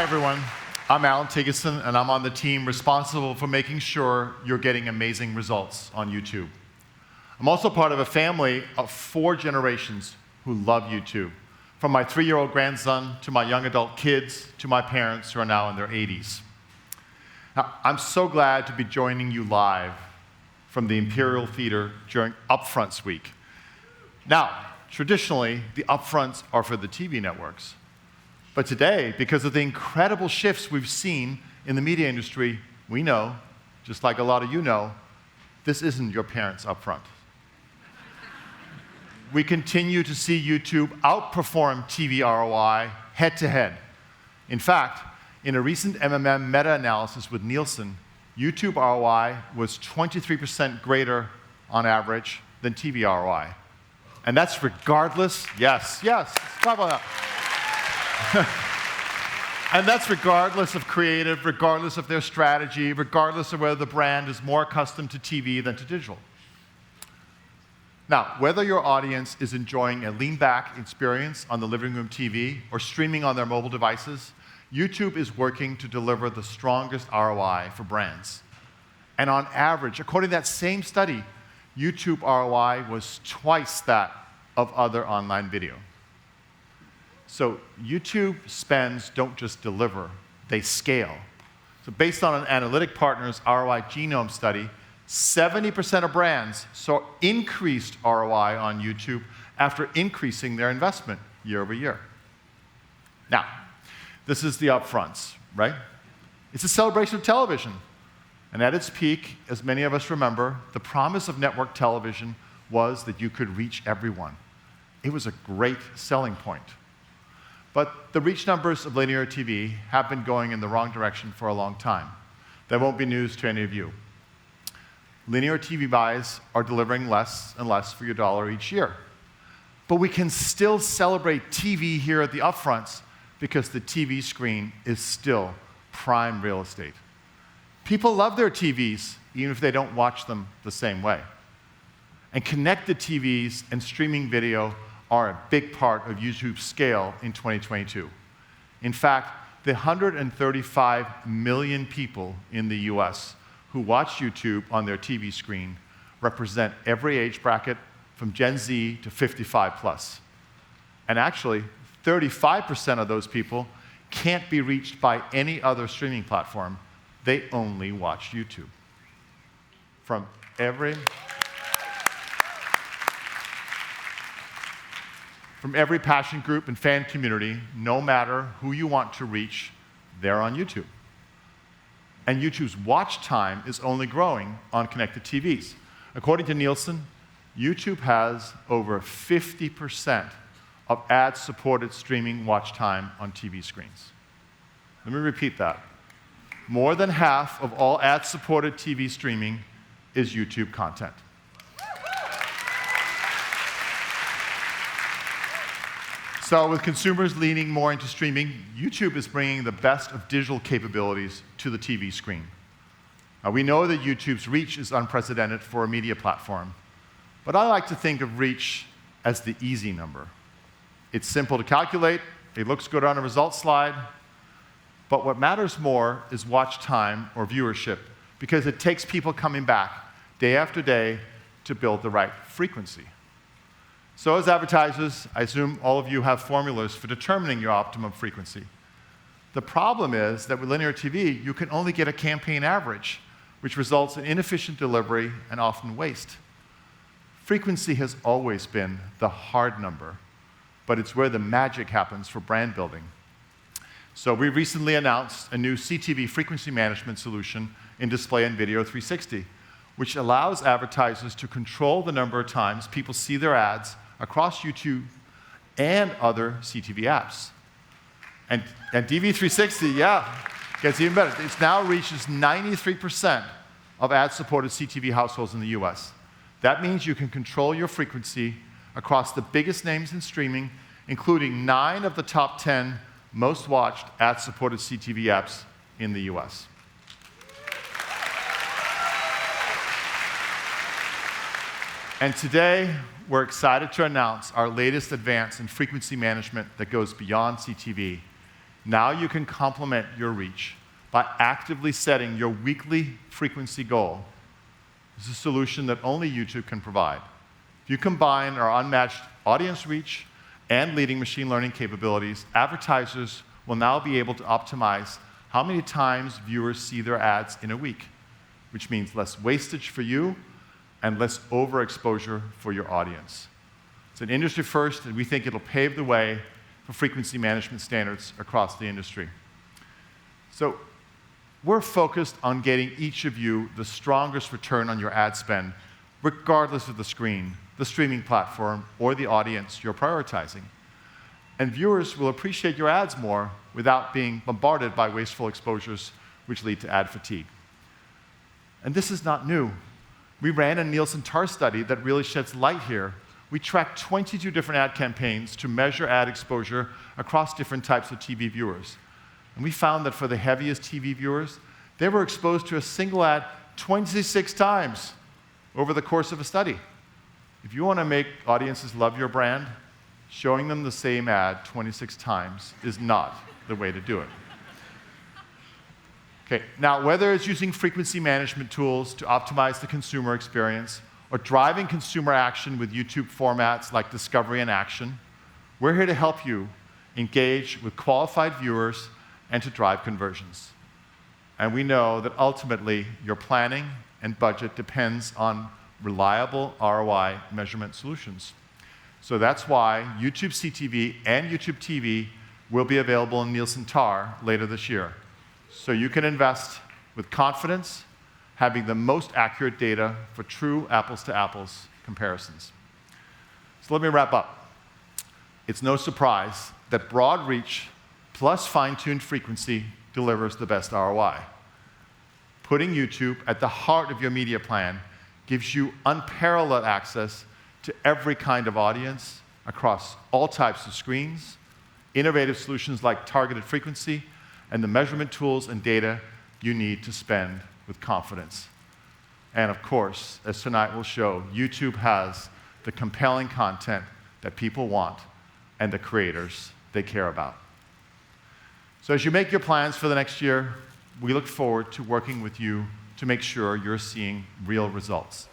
Hi, everyone. I'm Allan Thygesen, and I'm on the team responsible for making sure you're getting amazing results on YouTube. I'm also part of a family of 4 generations who love YouTube, from my 3-year-old grandson to my young adult kids to my parents who are now in their 80s. Now, I'm so glad to be joining you live from the Imperial Theater during Upfronts Week. Now, traditionally, the Upfronts are for the TV networks. But today, because of the incredible shifts we've seen in the media industry, we know, just like a lot of you know, this isn't your parents' Upfront. We continue to see YouTube outperform TV ROI head-to-head. In fact, in a recent MMM meta-analysis with Nielsen, YouTube ROI was 23% greater on average than TV ROI. And that's regardless, yes, talk about that. And that's regardless of creative, regardless of their strategy, regardless of whether the brand is more accustomed to TV than to digital. Now, whether your audience is enjoying a lean-back experience on the living room TV or streaming on their mobile devices, YouTube is working to deliver the strongest ROI for brands. And on average, according to that same study, YouTube ROI was twice that of other online video. So YouTube spends don't just deliver, they scale. So based on an Analytic Partners ROI Genome study, 70% of brands saw increased ROI on YouTube after increasing their investment year over year. Now, this is the upfronts, right? It's a celebration of television. And at its peak, as many of us remember, the promise of network television was that you could reach everyone. It was a great selling point. But the reach numbers of linear TV have been going in the wrong direction for a long time. That won't be news to any of you. Linear TV buys are delivering less and less for your dollar each year. But we can still celebrate TV here at the upfronts because the TV screen is still prime real estate. People love their TVs, even if they don't watch them the same way. And connected TVs and streaming video are a big part of YouTube's scale in 2022. In fact, the 135 million people in the US who watch YouTube on their TV screen represent every age bracket from Gen Z to 55 plus. And actually, 35% of those people can't be reached by any other streaming platform. They only watch YouTube. From every passion group and fan community, no matter who you want to reach, they're on YouTube. And YouTube's watch time is only growing on connected TVs. According to Nielsen, YouTube has over 50% of ad-supported streaming watch time on TV screens. Let me repeat that. More than half of all ad-supported TV streaming is YouTube content. So with consumers leaning more into streaming, YouTube is bringing the best of digital capabilities to the TV screen. Now, we know that YouTube's reach is unprecedented for a media platform, but I like to think of reach as the easy number. It's simple to calculate, it looks good on a results slide, but what matters more is watch time or viewership, because it takes people coming back day after day to build the right frequency. So as advertisers, I assume all of you have formulas for determining your optimum frequency. The problem is that with linear TV, you can only get a campaign average, which results in inefficient delivery and often waste. Frequency has always been the hard number, but it's where the magic happens for brand building. So we recently announced a new CTV frequency management solution in Display and Video 360, which allows advertisers to control the number of times people see their ads across YouTube and other CTV apps. And DV360, gets even better. It now reaches 93% of ad-supported CTV households in the US. That means you can control your frequency across the biggest names in streaming, including 9 of the top 10 most watched ad-supported CTV apps in the US. And today, we're excited to announce our latest advance in frequency management that goes beyond CTV. Now you can complement your reach by actively setting your weekly frequency goal. This is a solution that only YouTube can provide. If you combine our unmatched audience reach and leading machine learning capabilities, advertisers will now be able to optimize how many times viewers see their ads in a week, which means less wastage for you and less overexposure for your audience. It's an industry first, and we think it'll pave the way for frequency management standards across the industry. So we're focused on getting each of you the strongest return on your ad spend, regardless of the screen, the streaming platform, or the audience you're prioritizing. And viewers will appreciate your ads more without being bombarded by wasteful exposures which lead to ad fatigue. And this is not new. We ran a Nielsen TAR study that really sheds light here. We tracked 22 different ad campaigns to measure ad exposure across different types of TV viewers. And we found that for the heaviest TV viewers, they were exposed to a single ad 26 times over the course of a study. If you want to make audiences love your brand, showing them the same ad 26 times is not the way to do it. Okay, now whether it's using frequency management tools to optimize the consumer experience or driving consumer action with YouTube formats like Discovery and Action, we're here to help you engage with qualified viewers and to drive conversions. And we know that ultimately your planning and budget depends on reliable ROI measurement solutions. So that's why YouTube CTV and YouTube TV will be available in Nielsen TAR later this year. So you can invest with confidence, having the most accurate data for true apples-to-apples comparisons. So let me wrap up. It's no surprise that broad reach plus fine-tuned frequency delivers the best ROI. Putting YouTube at the heart of your media plan gives you unparalleled access to every kind of audience across all types of screens, innovative solutions like targeted frequency, and the measurement tools and data you need to spend with confidence. And of course, as tonight will show, YouTube has the compelling content that people want and the creators they care about. So as you make your plans for the next year, we look forward to working with you to make sure you're seeing real results.